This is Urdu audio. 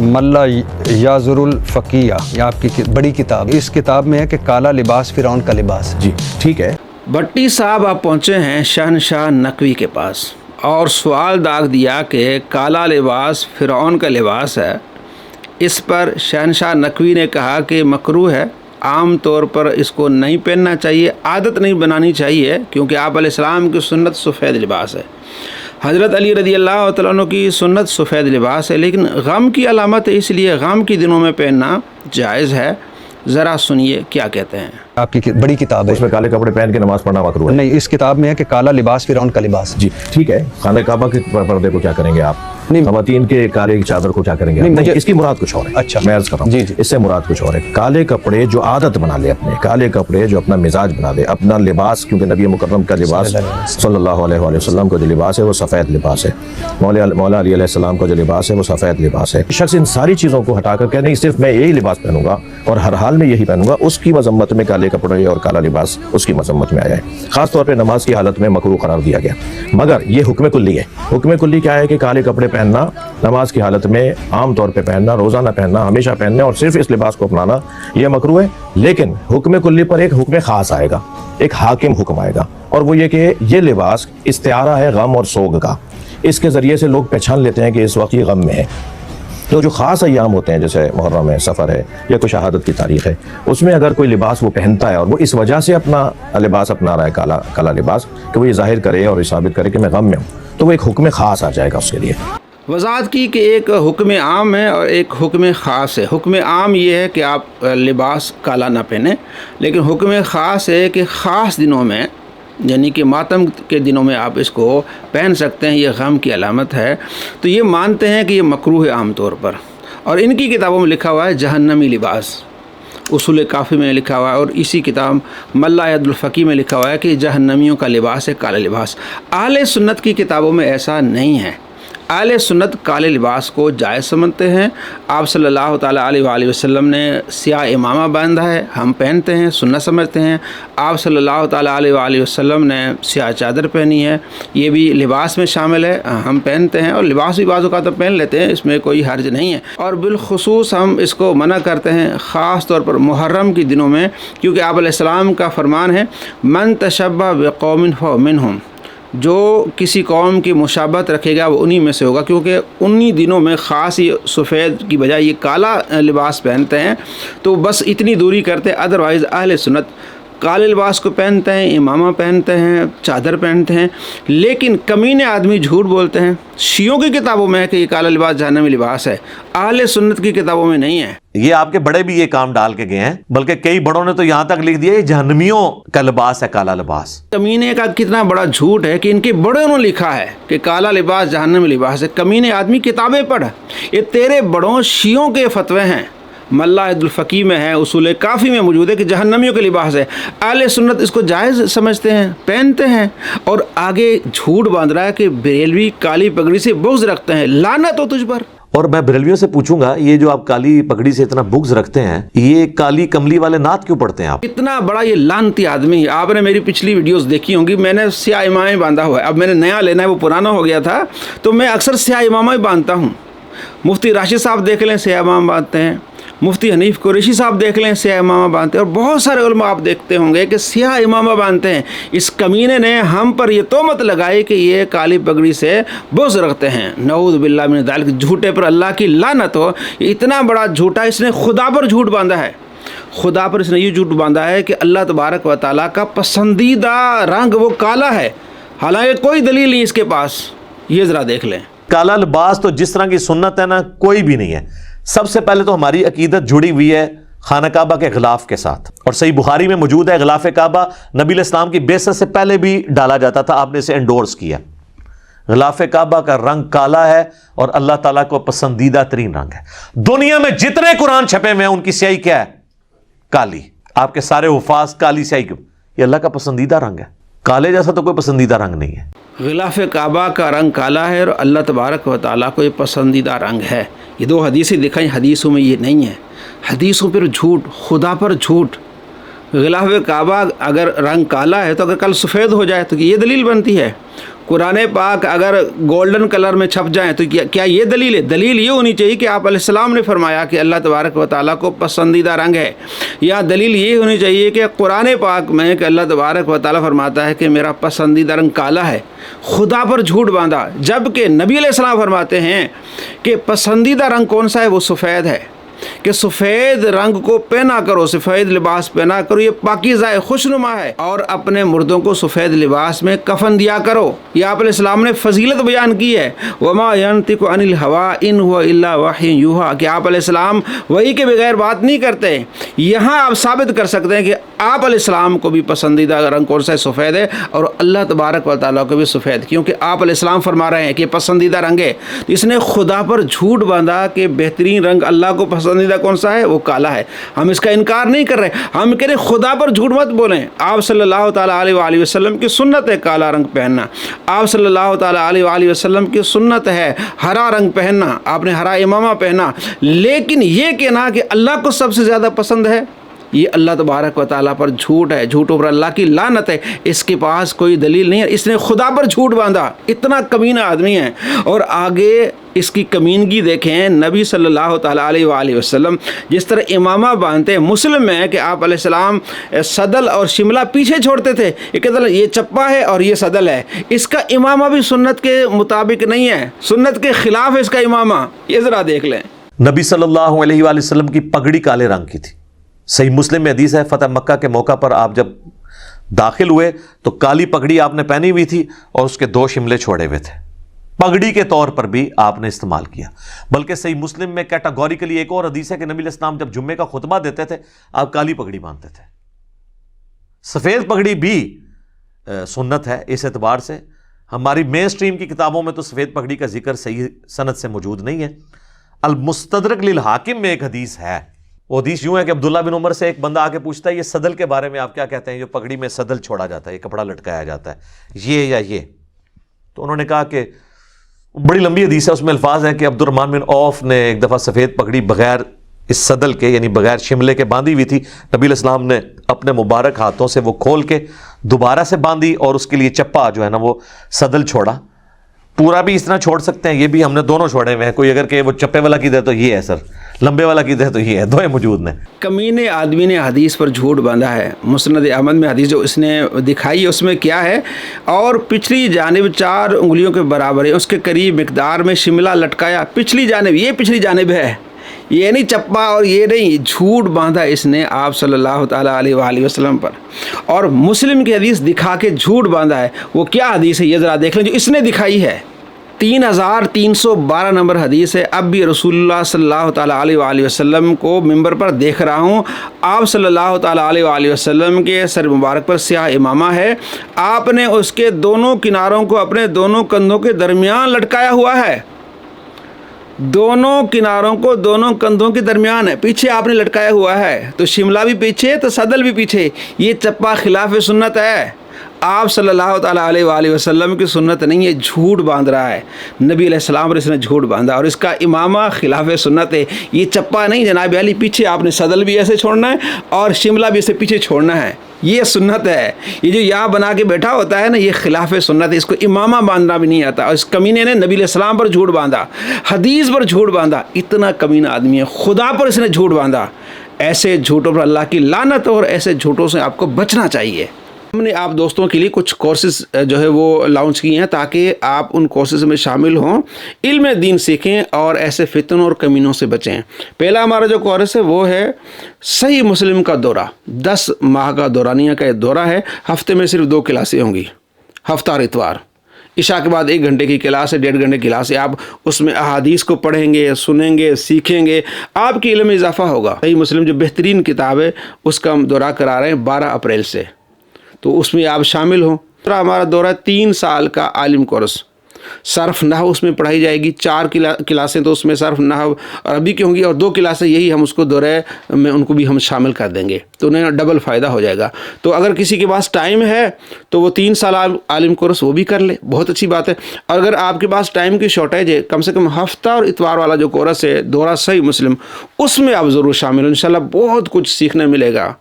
ملا یازر الفقیہ، یہ آپ کی بڑی کتاب، اس کتاب میں ہے کہ کالا لباس فرعون کا لباس۔ جی ٹھیک ہے۔ بھٹی صاحب آپ پہنچے ہیں شہنشاہ نقوی کے پاس اور سوال داغ دیا کہ کالا لباس فرعون کا لباس ہے۔ اس پر شہنشاہ نقوی نے کہا کہ مکروہ ہے، عام طور پر اس کو نہیں پہننا چاہیے، عادت نہیں بنانی چاہیے، کیونکہ آپ علیہ السلام کی سنت سفید لباس ہے، حضرت علی رضی اللہ تعالیٰ عنہ کی سنت سفید لباس ہے، لیکن غم کی علامت ہے، اس لیے غم کے دنوں میں پہننا جائز ہے۔ ذرا سنیے کیا کہتے ہیں۔ آپ کی بڑی کتاب ہے، اس میں کالے کپڑے پہن کے نماز پڑھنا مکروہ ہے؟ نہیں، اس کتاب میں ہے کہ کالا لباس فرعون کا لباس۔ جی ٹھیک ہے۔ خانہ کعبہ کے پردے کو کیا کریں گے آپ؟ خواتین کے کالے چادر کو کیا کریں گے؟ نہیں، اس کی مراد کچھ اور ہے۔ اچھا، میں عرض کر رہا ہوں، جی جی، اس سے مراد کچھ اور ہے۔ کالے کپڑے جو عادت بنا لے، اپنے کالے کپڑے جو اپنا مزاج بنا لے، اپنا لباس، کیونکہ نبی مکرم کا لباس صلی اللہ علیہ وآلہ وسلم کا جو لباس ہے وہ سفید لباس ہے، مولا علی علیہ السلام کا جو لباس ہے وہ سفید لباس ہے۔ شخص ان ساری چیزوں کو ہٹا کر کہ نہیں صرف میں یہی لباس پہنوں گا اور ہر حال میں یہی پہنوں گا، اس کی مذمت میں کالے کپڑے اور کالا لباس اس کی مذمت میں آیا ہے۔ خاص طور پہ نماز کی حالت میں مکروہ قرار دیا گیا، مگر یہ حکم کلی ہے۔ حکم کلی کیا ہے کہ کالے کپڑے پہننا نماز کی حالت میں عام طور پہ پہننا، روزانہ پہننا، ہمیشہ پہننا اور صرف اس لباس کو اپنانا یہ مکروہ ہے۔ لیکن حکم کلی پر ایک حکم خاص آئے گا، ایک حاکم حکم آئے گا، اور وہ یہ کہ یہ لباس استعارہ ہے غم اور سوگ کا، اس کے ذریعے سے لوگ پہچان لیتے ہیں کہ اس وقت یہ غم میں ہے۔ تو جو خاص ایام ہوتے ہیں جیسے محرم ہے، سفر ہے، یا کوئی شہادت کی تاریخ ہے، اس میں اگر کوئی لباس وہ پہنتا ہے اور وہ اس وجہ سے اپنا لباس اپنا رہا ہے کالا لباس، کہ وہ یہ ظاہر کرے اور یہ ثابت کرے کہ میں غم میں ہوں، تو وہ ایک حکم خاص آ جائے گا اس کے لیے۔ وضاحت کی کہ ایک حکم عام ہے اور ایک حکم خاص ہے۔ حکم عام یہ ہے کہ آپ لباس کالا نہ پہنیں، لیکن حکم خاص ہے کہ خاص دنوں میں، یعنی کہ ماتم کے دنوں میں آپ اس کو پہن سکتے ہیں، یہ غم کی علامت ہے۔ تو یہ مانتے ہیں کہ یہ مکروہ ہے عام طور پر، اور ان کی کتابوں میں لکھا ہوا ہے جہنمی لباس، اصول کافی میں لکھا ہوا ہے، اور اسی کتاب ملا یاد الفقی میں لکھا ہوا ہے کہ جہنمیوں کا لباس ہے کالا لباس۔ اہل سنت کی کتابوں میں ایسا نہیں ہے۔ اہل سنت کالے لباس کو جائز سمجھتے ہیں۔ آپ صلی اللہ تعالیٰ علیہ وآلہ وسلم نے سیاہ امامہ باندھا ہے، ہم پہنتے ہیں، سنت سمجھتے ہیں۔ آپ صلی اللہ تعالیٰ علیہ وآلہ وسلم نے سیاہ چادر پہنی ہے، یہ بھی لباس میں شامل ہے، ہم پہنتے ہیں، اور لباس بھی بعض اوقات پہن لیتے ہیں، اس میں کوئی حرج نہیں ہے۔ اور بالخصوص ہم اس کو منع کرتے ہیں خاص طور پر محرم کے دنوں میں، کیونکہ آپ علیہ السلام کا فرمان ہے من تشبہ بقوم فہو منہم، جو کسی قوم کی مشابہت رکھے گا وہ انہی میں سے ہوگا، کیونکہ انہی دنوں میں خاص یہ سفید کی بجائے یہ کالا لباس پہنتے ہیں، تو بس اتنی دوری کرتے ہیں۔ ادروائز اہل سنت کالے لباس کو پہنتے ہیں، امامہ پہنتے ہیں، چادر پہنتے ہیں، لیکن کمینے آدمی جھوٹ بولتے ہیں۔ شیعوں کی کتابوں میں ہے کہ یہ کالا لباس جہنمی لباس ہے، اہل سنت کی کتابوں میں نہیں ہے۔ یہ آپ کے بڑے بھی یہ کام ڈال کے گئے ہیں، بلکہ کئی بڑوں نے تو یہاں تک لکھ دیا یہ جہنمیوں کا لباس ہے کالا لباس۔ کمینے کا کتنا بڑا جھوٹ ہے کہ ان کے بڑوں نے لکھا ہے کہ کالا لباس جہنمی لباس ہے۔ کمینے آدمی کتابیں پڑھ، یہ تیرے بڑوں شیعوں کے فتوے ہیں، ملا عید الفقی میں ہے، اصول کافی میں موجود ہے کہ جہنمیوں کے لباس ہے۔ اہل سنت اس کو جائز سمجھتے ہیں، پہنتے ہیں، اور آگے جھوٹ باندھ رہا ہے کہ بریلوی کالی پگڑی سے بغض رکھتے ہیں، لعنت ہو تجھ پر۔ اور میں بریلویوں سے پوچھوں گا یہ جو آپ کالی پگڑی سے اتنا بغض رکھتے ہیں، یہ کالی کملی والے نعت کیوں پڑھتے ہیں آپ؟ اتنا بڑا یہ لعنتی آدمی ہے۔ آپ نے میری پچھلی ویڈیوز دیکھی ہوں گی، میں نے سیاہ امامہ ہی باندھا ہوا ہے، اب میں نے نیا لینا ہے، وہ پرانا ہو گیا تھا، تو میں اکثر سیاہ امامہ ہی باندھتا ہوں۔ مفتی راشد صاحب دیکھ لیں سیاہ امامہ باندھتے ہیں، مفتی حنیف قریشی صاحب دیکھ لیں سیاہ امامہ باندھتے ہیں، اور بہت سارے علماء آپ دیکھتے ہوں گے کہ سیاہ امامہ باندھتے ہیں۔ اس کمینے نے ہم پر یہ تہمت لگائی کہ یہ کالی پگڑی سے بغض رکھتے ہیں، نعوذ باللہ من ذالک، جھوٹے پر اللہ کی لعنت ہو۔ اتنا بڑا جھوٹا اس نے خدا پر جھوٹ باندھا ہے، خدا پر اس نے یہ جھوٹ باندھا ہے کہ اللہ تبارک و تعالیٰ کا پسندیدہ رنگ وہ کالا ہے، حالانکہ کوئی دلیل نہیں اس کے پاس۔ یہ ذرا دیکھ لیں، کالا لباس تو جس طرح کی سنت ہے نا کوئی بھی نہیں ہے۔ سب سے پہلے تو ہماری عقیدت جڑی ہوئی ہے خانہ کعبہ کے غلاف کے ساتھ، اور صحیح بخاری میں موجود ہے غلاف کعبہ نبی علیہ السلام کی بعثت سے پہلے بھی ڈالا جاتا تھا، آپ نے اسے انڈورس کیا۔ غلاف کعبہ کا رنگ کالا ہے اور اللہ تعالیٰ کو پسندیدہ ترین رنگ ہے۔ دنیا میں جتنے قرآن چھپے ہوئے ہیں ان کی سیاہی کیا ہے؟ کالی۔ آپ کے سارے حفاظ کالی سیاہی کیوں؟ یہ اللہ کا پسندیدہ رنگ ہے، کالے جیسا تو کوئی پسندیدہ رنگ نہیں ہے۔ غلاف کعبہ کا رنگ کالا ہے اور اللہ تبارک و تعالیٰ کو یہ پسندیدہ رنگ ہے۔ یہ دو حدیثیں دکھائیں، حدیثوں میں یہ نہیں ہے، حدیثوں پر جھوٹ، خدا پر جھوٹ۔ غلاف کعبہ اگر رنگ کالا ہے تو اگر کل سفید ہو جائے تو یہ دلیل بنتی ہے۔ قرآن پاک اگر گولڈن کلر میں چھپ جائیں تو کیا یہ دلیل ہے؟ دلیل یہ ہونی چاہیے کہ آپ علیہ السلام نے فرمایا کہ اللہ تبارک و تعالیٰ کو پسندیدہ رنگ ہے، یا دلیل یہ ہونی چاہیے کہ قرآن پاک میں کہ اللہ تبارک و تعالیٰ فرماتا ہے کہ میرا پسندیدہ رنگ کالا ہے، خدا پر جھوٹ باندھا، جبکہ نبی علیہ السلام فرماتے ہیں کہ پسندیدہ رنگ کون سا ہے؟ وہ سفید ہے، کہ سفید رنگ کو پہنا کرو، سفید لباس پہنا کرو، یہ پاکیزہ ہے، خوشنما ہے، اور اپنے مردوں کو سفید لباس میں کفن دیا کرو۔ یہ آپ علیہ السلام نے فضیلت بیان کی ہے، وما ينطق عن الهوى ان هو الا وحی یوحی، کہ آپ علیہ السلام وحی کے بغیر بات نہیں کرتے۔ یہاں آپ ثابت کر سکتے ہیں کہ آپ علیہ السلام کو بھی پسندیدہ رنگ کون سا ہے؟ سفید ہے، اور اللہ تبارک و تعالیٰ کو بھی سفید، کیونکہ آپ علیہ السلام فرما رہے ہیں کہ پسندیدہ رنگ ہے۔ اس نے خدا پر جھوٹ باندھا کہ بہترین رنگ اللہ کو پسندیدہ کون سا ہے؟ وہ کالا ہے۔ ہم اس کا انکار نہیں کر رہے، ہم کہہ رہے خدا پر جھوٹ مت بولیں۔ آپ صلی اللہ تعالیٰ علیہ وآلہ وسلم کی سنت ہے کالا رنگ پہننا، آپ صلی اللہ تعالیٰ علیہ وآلہ وسلم کی سنت ہے ہرا رنگ پہننا، آپ نے ہرا امامہ پہنا، لیکن یہ کہنا کہ اللہ کو سب سے زیادہ پسند ہے، یہ اللہ تبارک و تعالیٰ پر جھوٹ ہے، جھوٹوں پر اللہ کی لعنت ہے۔ اس کے پاس کوئی دلیل نہیں ہے، اس نے خدا پر جھوٹ باندھا، اتنا کمینہ آدمی ہے۔ اور آگے اس کی کمینگی دیکھیں، نبی صلی اللہ تعالیٰ علیہ وآلہ وسلم جس طرح امامہ باندھتے ہیں، مسلم میں کہ آپ علیہ السلام صدل اور شملہ پیچھے چھوڑتے تھے، یہ کہتے ہیں یہ چپا ہے اور یہ صدل ہے، اس کا امامہ بھی سنت کے مطابق نہیں ہے، سنت کے خلاف ہے اس کا امامہ، یہ ذرا دیکھ لیں۔ نبی صلی اللہ علیہ وآلہ وسلم کی پگڑی کالے رنگ کی تھی۔ صحیح مسلم میں حدیث ہے، فتح مکہ کے موقع پر آپ جب داخل ہوئے تو کالی پگڑی آپ نے پہنی ہوئی تھی اور اس کے 2 شملے چھوڑے ہوئے تھے، پگڑی کے طور پر بھی آپ نے استعمال کیا۔ بلکہ صحیح مسلم میں کیٹاگوریکلی ایک اور حدیث ہے کہ نبی علیہ السلام جب جمعے کا خطبہ دیتے تھے آپ کالی پگڑی باندھتے تھے۔ سفید پگڑی بھی سنت ہے اس اعتبار سے، ہماری مین سٹریم کی کتابوں میں تو سفید پگڑی کا ذکر صحیح سند سے موجود نہیں ہے۔ المستدرک للحاکم میں ایک حدیث ہے، وہ حدیث یوں ہے کہ عبداللہ بن عمر سے ایک بندہ آ کے پوچھتا ہے یہ صدل کے بارے میں آپ کیا کہتے ہیں، جو پگڑی میں صدل چھوڑا جاتا ہے، یہ کپڑا لٹکایا جاتا ہے، یہ یا یہ؟ تو انہوں نے کہا کہ بڑی لمبی حدیث ہے، اس میں الفاظ ہیں کہ عبد الرحمن بن عوف نے ایک دفعہ سفید پگڑی بغیر اس صدل کے یعنی بغیر شملے کے باندھی ہوئی تھی، نبی علیہ السلام نے اپنے مبارک ہاتھوں سے وہ کھول کے دوبارہ سے باندھی اور اس کے لیے چپا جو ہے نا وہ صدل چھوڑا۔ پورا بھی اس طرح چھوڑ سکتے ہیں، یہ بھی ہم نے دونوں چھوڑے ہوئے ہیں، کوئی اگر کہ وہ چپے والا کی دے تو یہ ہے سر، لمبے والا کی دے تو یہ ہے، دوئے موجود نے۔ کمینے آدمی نے حدیث پر جھوٹ باندھا ہے۔ مسند احمد میں حدیث جو اس نے دکھائی ہے اس میں کیا ہے، اور پچھلی جانب 4 انگلیوں کے برابر ہے، اس کے قریب مقدار میں شملہ لٹکایا، پچھلی جانب، یہ پچھلی جانب ہے، یہ نہیں چپا اور یہ نہیں، جھوٹ باندھا اس نے آپ صلی اللہ تعالیٰ علیہ وآلہ وسلم پر، اور مسلم کی حدیث دکھا کے جھوٹ باندھا ہے۔ وہ کیا حدیث ہے یہ ذرا دیکھ لیں جو اس نے دکھائی ہے، 3312 نمبر حدیث ہے۔ اب بھی رسول اللہ صلی اللہ تعالیٰ علیہ وآلہ وسلم کو ممبر پر دیکھ رہا ہوں، آپ صلی اللہ تعالیٰ علیہ وآلہ وسلم کے سر مبارک پر سیاہ امامہ ہے، آپ نے اس کے دونوں کناروں کو اپنے دونوں کندھوں کے درمیان لٹکایا ہوا ہے، دونوں کناروں کو دونوں کندھوں کے درمیان ہے، پیچھے آپ نے لٹکایا ہوا ہے، تو شملہ بھی پیچھے تو صدل بھی پیچھے، یہ چپا خلاف سنت ہے، آپ صلی اللہ تعالیٰ علیہ وآلہ وسلم کی سنت نہیں ہے، جھوٹ باندھ رہا ہے نبی علیہ السلام پر، اس نے جھوٹ باندھا، اور اس کا امامہ خلاف سنت ہے، یہ چپا نہیں جناب علی، پیچھے آپ نے صدل بھی ایسے چھوڑنا ہے اور شملہ بھی اسے پیچھے چھوڑنا ہے، یہ سنت ہے۔ یہ جو یہاں بنا کے بیٹھا ہوتا ہے نا، یہ خلاف سنت ہے، اس کو امامہ باندھنا بھی نہیں آتا، اور اس کمینے نے نبی علیہ السلام پر جھوٹ باندھا، حدیث پر جھوٹ باندھا، اتنا کمینہ آدمی ہے، خدا پر اس نے جھوٹ باندھا۔ ایسے جھوٹوں پر اللہ کی لعنت، اور ایسے جھوٹوں سے آپ کو بچنا چاہیے۔ ہم نے آپ دوستوں کے لیے کچھ کورسز جو ہے وہ لانچ کیے ہیں تاکہ آپ ان کورسز میں شامل ہوں، علم دین سیکھیں اور ایسے فتنوں اور کمینوں سے بچیں۔ پہلا ہمارا جو کورس ہے وہ ہے صحیح مسلم کا دورہ، 10 ماہ کا دورانیہ کا ایک دورہ ہے، ہفتے میں صرف 2 کلاسیں ہوں گی، ہفتہ اور اتوار، عشاء کے بعد 1 گھنٹے کی کلاس ہے، 1.5 گھنٹے کی کلاس ہے، آپ اس میں احادیث کو پڑھیں گے، سنیں گے، سیکھیں گے، آپ کے علم میں اضافہ ہوگا۔ صحیح مسلم جو بہترین کتاب ہے اس کا ہم دورہ کرا رہے ہیں 12 اپریل سے، تو اس میں آپ شامل ہوں۔ ہمارا دورہ 3 سال کا عالم کورس، صرف نحو اس میں پڑھائی جائے گی، 4 کلاسیں تو اس میں صرف نحو عربی کی ہوں گی، اور 2 کلاسیں یہی ہم اس کو دورے میں ان کو بھی ہم شامل کر دیں گے، تو انہیں ڈبل فائدہ ہو جائے گا۔ تو اگر کسی کے پاس ٹائم ہے تو وہ 3 سال عالم کورس وہ بھی کر لے، بہت اچھی بات ہے۔ اور اگر آپ کے پاس ٹائم کی شارٹیج ہے، کم سے کم ہفتہ اور اتوار والا جو کورس ہے دورہ صحیح مسلم، اس میں آپ ضرور شامل ہوں، انشاءاللہ بہت کچھ سیکھنے ملے گا۔